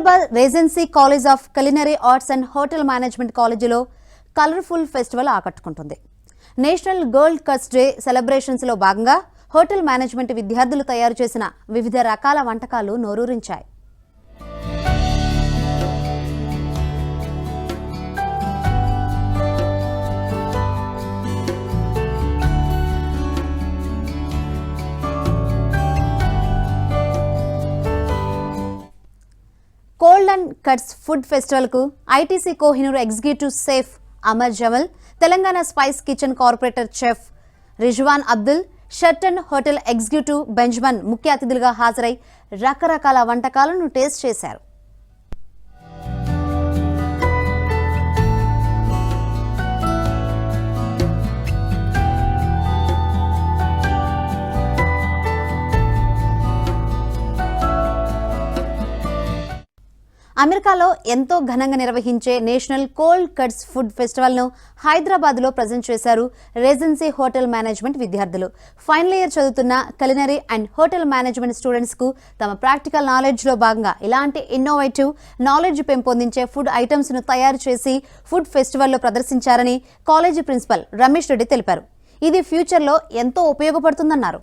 Hyderabad regency college of culinary arts and hotel management కాలేజీలో colourful festival ఆకట్టుకుంటుంది. National girl cuts day celebrations లో భాగంగా hotel management విద్యార్థులు తయారు చేసిన వివిధ రకాల వంటకాలు నోరూరించాయి. Cold and cuts food festival కు ITC Kohinoor executive chef Amar Jamal, Telangana spice kitchen corporator chef Rizwan Abdul, Sheraton hotel executive Benjamin ముఖ్య అతిథులుగా హాజరై రకరకాల వంటకాలను టేస్ట్ చేశారు. అమెరికాలో ఎంతో ఘనంగా నిర్వహించే national cold cuts food festival ను హైదరాబాద్ లో ప్రజెంట్ చేశారు రెజెన్సీ హోటల్ మేనేజ్మెంట్ విద్యార్థులు. ఫైనల్ ఇయర్ చదువుతున్న culinary and hotel management students కు తమ ప్రాక్టికల్ నాలెడ్జ్ లో భాగంగా ఇలాంటి ఇన్నోవేటివ్ నాలెడ్జ్ పెంపొందించే ఫుడ్ ఐటమ్స్ ను తయారు చేసి ఫుడ్ ఫెస్టివల్ లో ప్రదర్శించారని కాలేజీ ప్రిన్సిపల్ రమేష్ రెడ్డి తెలిపారు. ఇది ఫ్యూచర్ లో ఎంతో ఉపయోగపడుతుందన్నారు.